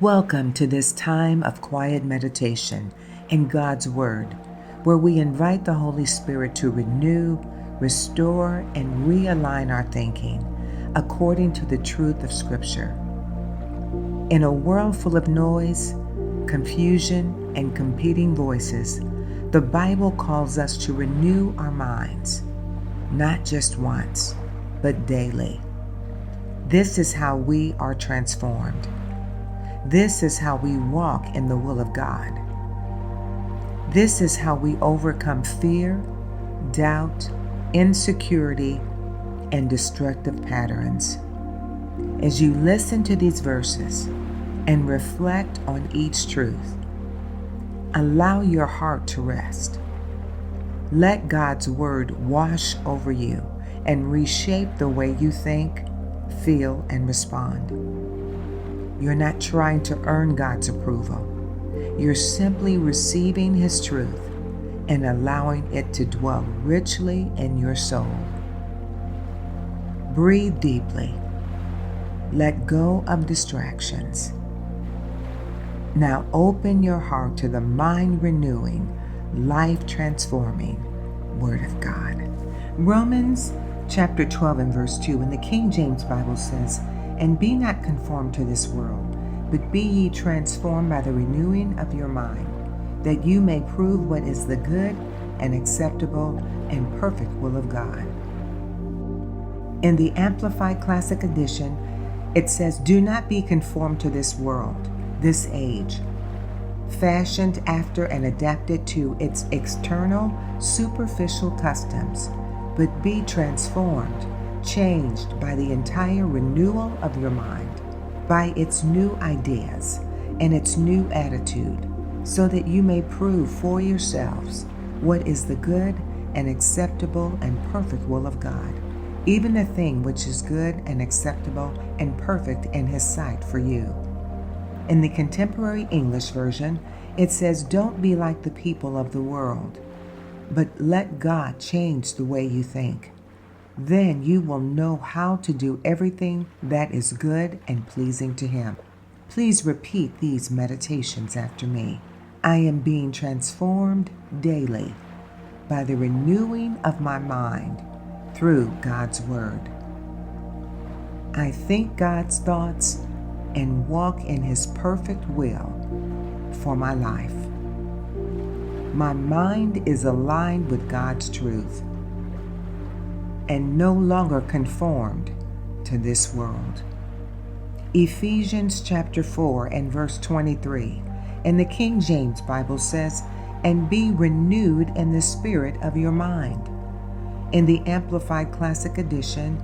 Welcome to this time of quiet meditation in God's Word, where we invite the Holy Spirit to renew, restore, and realign our thinking according to the truth of Scripture. In a world full of noise, confusion, and competing voices, the Bible calls us to renew our minds, not just once, but daily. This is how we are transformed. This is how we walk in the will of God. This is how we overcome fear, doubt, insecurity, and destructive patterns. As you listen to these verses and reflect on each truth, allow your heart to rest. Let God's Word wash over you and reshape the way you think, feel, and respond. You're not trying to earn God's approval. You're simply receiving His truth and allowing it to dwell richly in your soul. Breathe deeply. Let go of distractions. Now open your heart to the mind-renewing, life-transforming Word of God. Romans chapter 12 and verse 2 in the King James Bible says, "And be not conformed to this world, but be ye transformed by the renewing of your mind, that you may prove what is the good and acceptable and perfect will of God." In the Amplified Classic Edition, it says, "Do not be conformed to this world, this age, fashioned after and adapted to its external, superficial customs, but be transformed, changed by the entire renewal of your mind, by its new ideas and its new attitude, so that you may prove for yourselves what is the good and acceptable and perfect will of God, even the thing which is good and acceptable and perfect in His sight for you." In the Contemporary English Version, it says, "Don't be like the people of the world, but let God change the way you think. Then you will know how to do everything that is good and pleasing to Him." Please repeat these meditations after me. I am being transformed daily by the renewing of my mind through God's Word. I think God's thoughts and walk in His perfect will for my life. My mind is aligned with God's truth and no longer conformed to this world. Ephesians chapter 4 and verse 23 in the King James Bible says, "And be renewed in the spirit of your mind." In the Amplified Classic Edition,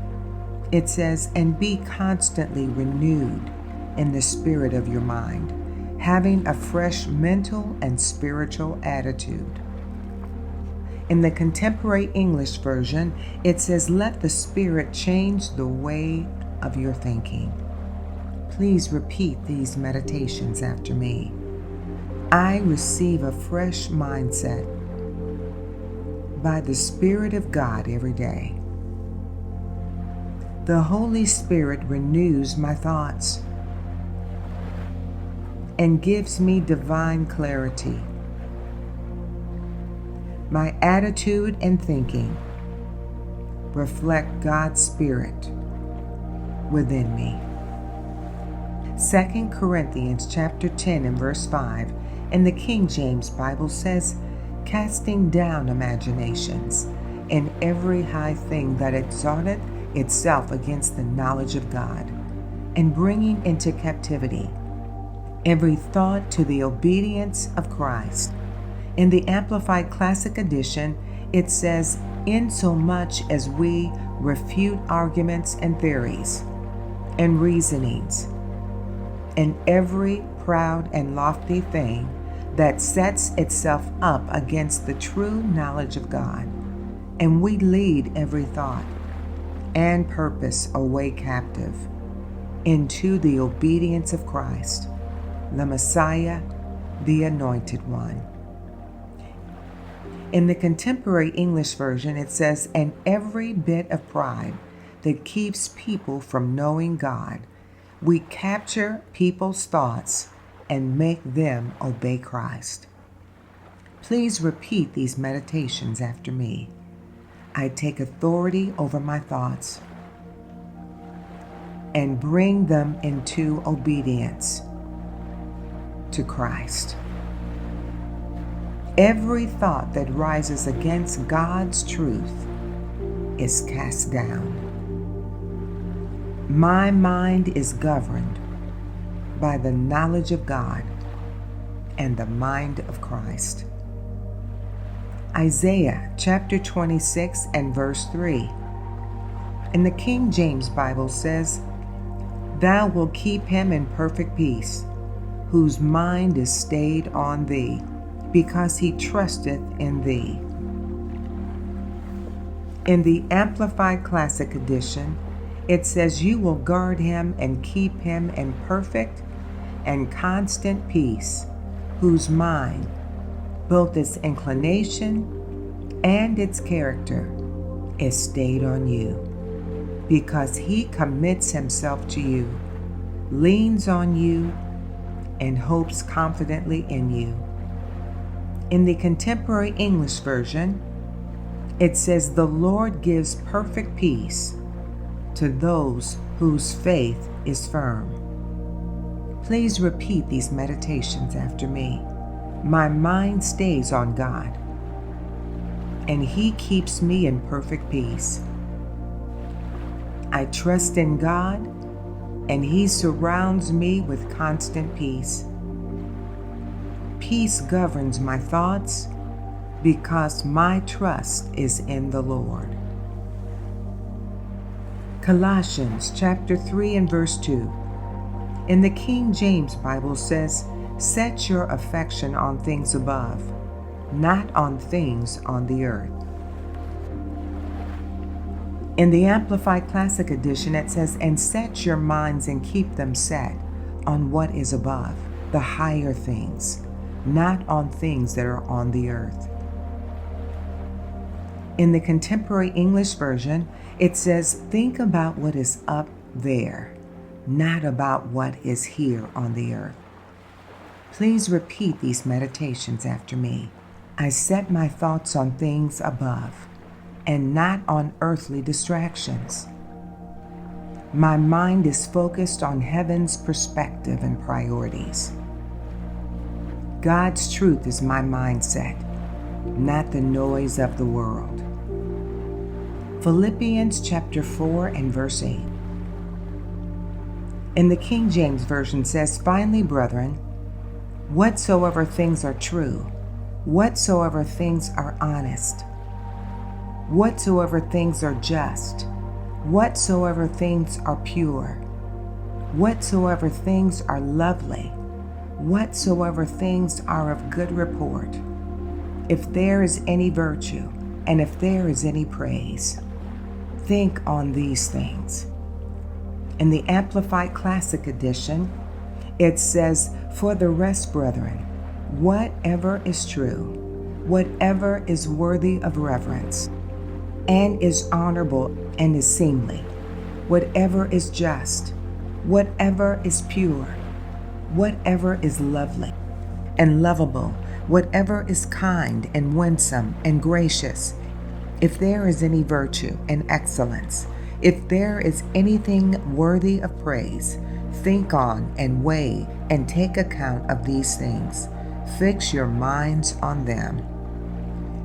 it says, "And be constantly renewed in the spirit of your mind, having a fresh mental and spiritual attitude." In the Contemporary English Version, it says, "Let the Spirit change the way of your thinking." Please repeat these meditations after me. I receive a fresh mindset by the Spirit of God every day. The Holy Spirit renews my thoughts and gives me divine clarity. My attitude and thinking reflect God's Spirit within me. 2 Corinthians chapter 10 and verse 5 in the King James Bible says, "Casting down imaginations and every high thing that exalteth itself against the knowledge of God, and bringing into captivity every thought to the obedience of Christ." In the Amplified Classic Edition, it says, "Insomuch as we refute arguments and theories and reasonings, and every proud and lofty thing that sets itself up against the true knowledge of God, and we lead every thought and purpose away captive into the obedience of Christ, the Messiah, the Anointed One." In the Contemporary English Version, it says, "And every bit of pride that keeps people from knowing God, We capture people's thoughts and make them obey Christ. Please repeat these meditations after me. I take authority over my thoughts and bring them into obedience to Christ. Every thought that rises against God's truth is cast down. My mind is governed by the knowledge of God and the mind of Christ. Isaiah chapter 26 and verse 3. In the King James Bible says, "Thou wilt keep him in perfect peace, whose mind is stayed on thee, because he trusteth in thee." In the Amplified Classic Edition, it says, "You will guard him and keep him in perfect and constant peace, whose mind, both its inclination and its character, is stayed on you, because he commits himself to you, leans on you, and hopes confidently in you." In the Contemporary English Version, it says, "The Lord gives perfect peace to those whose faith is firm." Please repeat these meditations after me. My mind stays on God, and He keeps me in perfect peace. I trust in God, and He surrounds me with constant peace. Peace governs my thoughts because my trust is in the Lord. Colossians chapter 3 and verse 2. In the King James Bible says, "Set your affection on things above, not on things on the earth." In the Amplified Classic Edition, it says, "And set your minds and keep them set on what is above, the higher things, not on things that are on the earth." In the Contemporary English Version, it says, "Think about what is up there, not about what is here on the earth." Please repeat these meditations after me. I set my thoughts on things above and not on earthly distractions. My mind is focused on heaven's perspective and priorities. God's truth is my mindset, not the noise of the world. Philippians chapter 4 and verse 8. In the King James Version says, "Finally, brethren, whatsoever things are true, whatsoever things are honest, whatsoever things are just, whatsoever things are pure, whatsoever things are lovely, whatsoever things are of good report, if there is any virtue, and if there is any praise, think on these things." In the Amplified Classic Edition, it says, "For the rest, brethren, whatever is true, whatever is worthy of reverence, and is honorable and is seemly, whatever is just, whatever is pure, whatever is lovely and lovable, whatever is kind and winsome and gracious, if there is any virtue and excellence, if there is anything worthy of praise, think on and weigh and take account of these things. Fix your minds on them."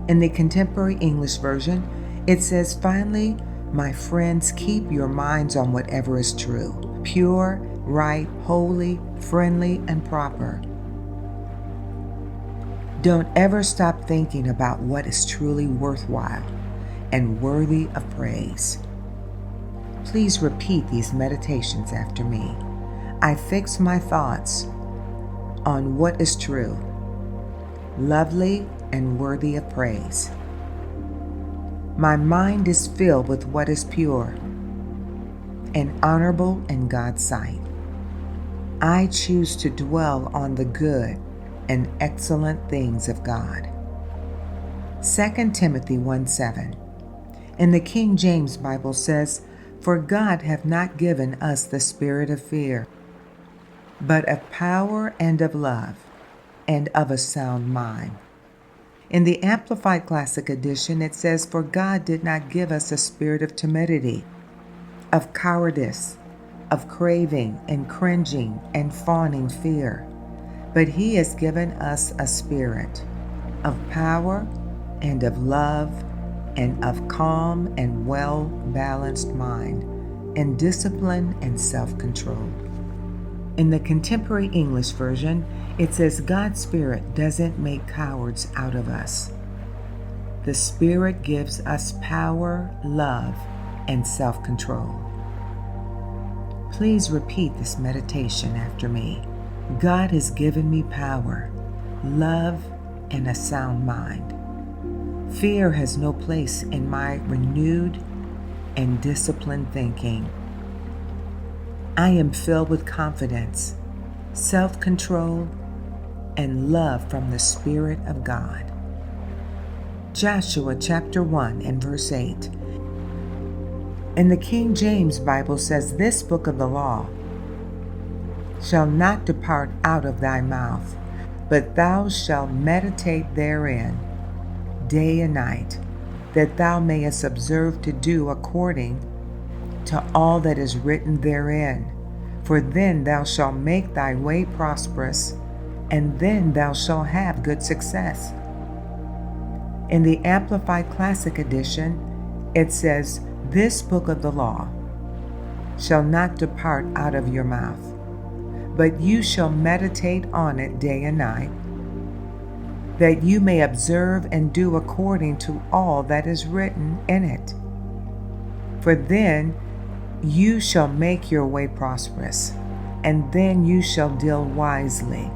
In the Contemporary English Version, it says, "Finally, my friends, keep your minds on whatever is true, pure, right, holy, friendly, and proper." Don't ever stop thinking about what is truly worthwhile and worthy of praise. Please repeat these meditations after me. I fix my thoughts on what is true, lovely, and worthy of praise. My mind is filled with what is pure and honorable in God's sight. I choose to dwell on the good and excellent things of God. 2 Timothy 1:7. In the King James Bible says, For God hath not given us the spirit of fear, but of power and of love and of a sound mind. In the Amplified Classic Edition, it says, For God did not give us a spirit of timidity, of cowardice, of craving and cringing and fawning fear, but He has given us a spirit of power and of love and of calm and well-balanced mind and discipline and self-control. In the Contemporary English Version, it says God's Spirit doesn't make cowards out of us. The Spirit gives us power, love, and self-control. Please repeat this meditation after me. God has given me power, love, and a sound mind. Fear has no place in my renewed and disciplined thinking. I am filled with confidence, self-control, and love from the Spirit of God. Joshua chapter 1 and verse 8. And the King James Bible says, This book of the law shall not depart out of thy mouth, but thou shalt meditate therein day and night, that thou mayest observe to do according to all that is written therein. For then thou shalt make thy way prosperous, and then thou shalt have good success. In the Amplified Classic Edition, it says, This book of the law shall not depart out of your mouth, but you shall meditate on it day and night, that you may observe and do according to all that is written in it. For then you shall make your way prosperous, and then you shall deal wisely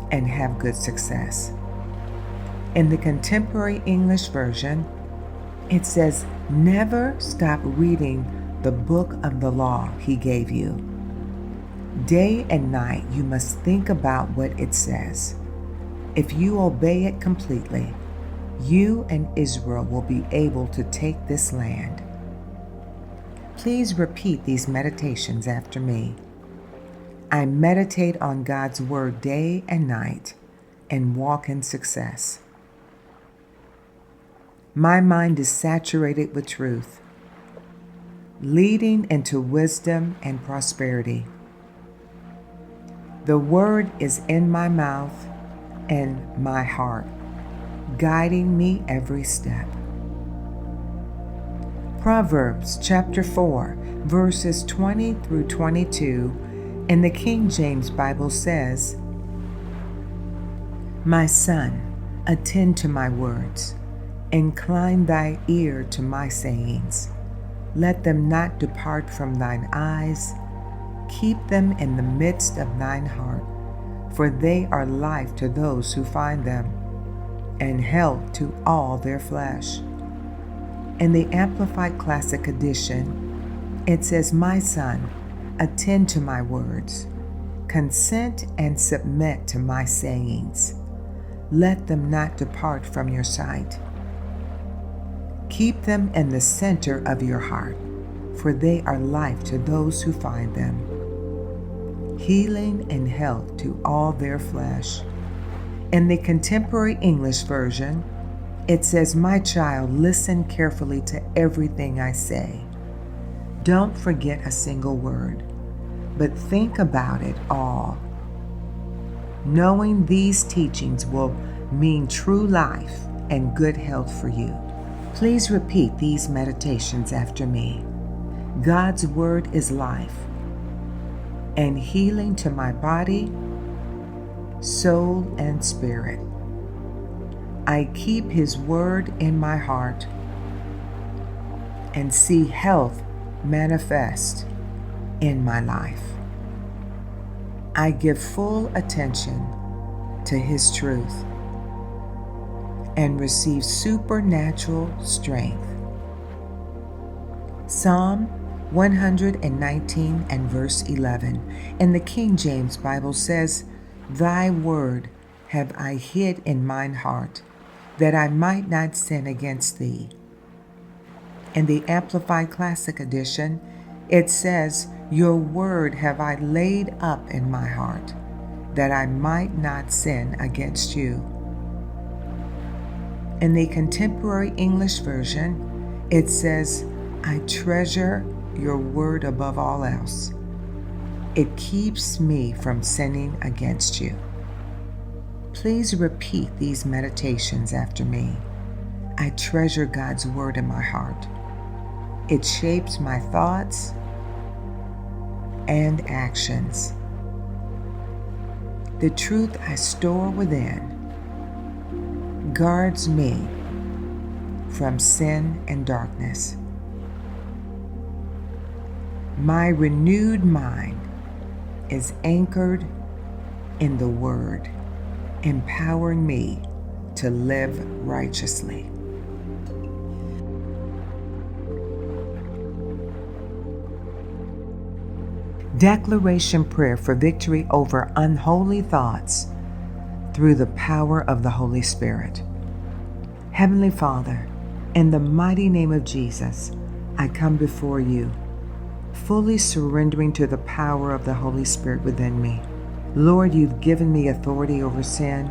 and have good success. In the Contemporary English Version, it says, Never stop reading the book of the law He gave you. Day and night you must think about what it says. If you obey it completely, you and Israel will be able to take this land. Please repeat these meditations after me. I meditate on God's Word day and night and walk in success. My mind is saturated with truth, leading into wisdom and prosperity. The Word is in my mouth and my heart, guiding me every step. Proverbs chapter 4, verses 20 through 22 in the King James Bible says, My son, attend to my words, incline thy ear to my sayings. Let them not depart from thine eyes, keep them in the midst of thine heart, for they are life to those who find them, and health to all their flesh. In the Amplified Classic Edition, it says, My son, attend to my words, consent and submit to my sayings. Let them not depart from your sight. Keep them in the center of your heart, for they are life to those who find them, healing and health to all their flesh. In the Contemporary English Version, it says, My child, listen carefully to everything I say. Don't forget a single word, but think about it all. Knowing these teachings will mean true life and good health for you. Please repeat these meditations after me. God's Word is life and healing to my body, soul, and spirit. I keep His Word in my heart and see health manifest in my life. I give full attention to His truth and receive supernatural strength. Psalm 119 and verse 11 in the King James Bible says, Thy word have I hid in mine heart, that I might not sin against thee. In the Amplified Classic Edition, It says, "Your word have I laid up in my heart, that I might not sin against you." In the Contemporary English Version, it says, "I treasure your word above all else. It keeps me from sinning against you." Please repeat these meditations after me. I treasure God's word in my heart. It shapes my thoughts and actions. The truth I store within guards me from sin and darkness. My renewed mind is anchored in the Word, empowering me to live righteously. Declaration prayer for victory over unholy thoughts through the power of the Holy Spirit. Heavenly Father, in the mighty name of Jesus, I come before you, fully surrendering to the power of the Holy Spirit within me. Lord, you've given me authority over sin,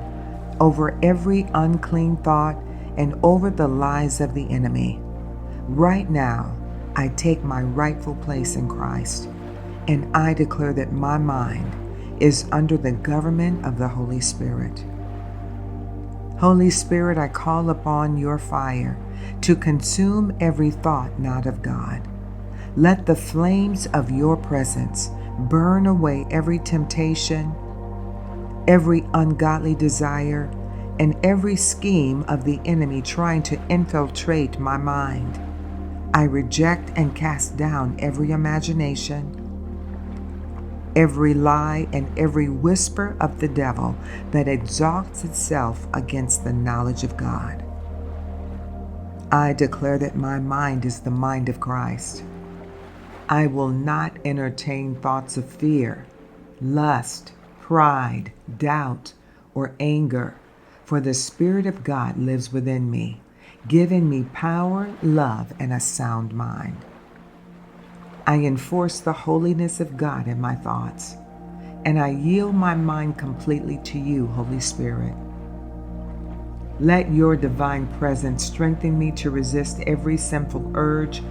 over every unclean thought, and over the lies of the enemy. Right now, I take my rightful place in Christ, and I declare that my mind is under the government of the Holy Spirit. Holy Spirit, I call upon your fire to consume every thought not of God. Let the flames of your presence burn away every temptation, every ungodly desire, and every scheme of the enemy trying to infiltrate my mind. I reject and cast down every imagination, every lie, and every whisper of the devil that exalts itself against the knowledge of God. I declare that my mind is the mind of Christ. I will not entertain thoughts of fear, lust, pride, doubt, or anger, for the Spirit of God lives within me, giving me power, love, and a sound mind. I enforce the holiness of God in my thoughts, and I yield my mind completely to you, Holy Spirit. Let your divine presence strengthen me to resist every sinful urge,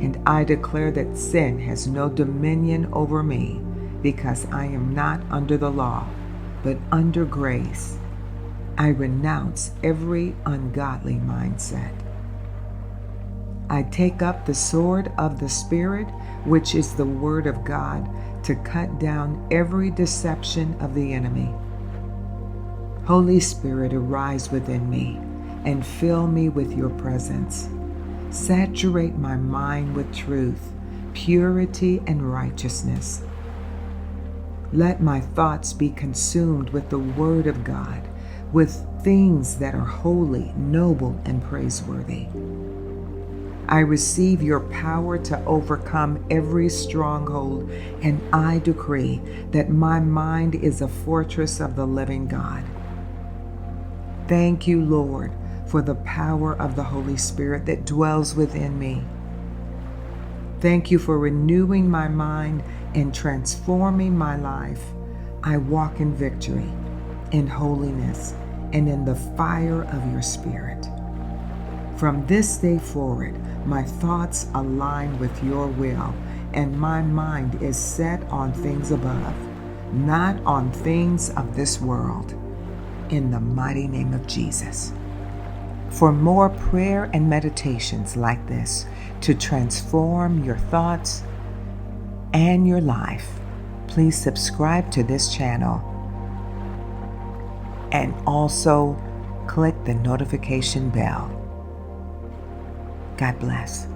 and I declare that sin has no dominion over me, because I am not under the law, but under grace. I renounce every ungodly mindset. I take up the sword of the Spirit, which is the Word of God, to cut down every deception of the enemy. Holy Spirit, arise within me and fill me with your presence. Saturate my mind with truth, purity, and righteousness. Let my thoughts be consumed with the Word of God, with things that are holy, noble, and praiseworthy. I receive your power to overcome every stronghold, and I decree that my mind is a fortress of the living God. Thank you, Lord, for the power of the Holy Spirit that dwells within me. Thank you for renewing my mind and transforming my life. I walk in victory, in holiness, and in the fire of your Spirit. From this day forward, my thoughts align with your will, and my mind is set on things above, not on things of this world. In the mighty name of Jesus. For more prayer and meditations like this to transform your thoughts and your life, please subscribe to this channel and also click the notification bell. God bless.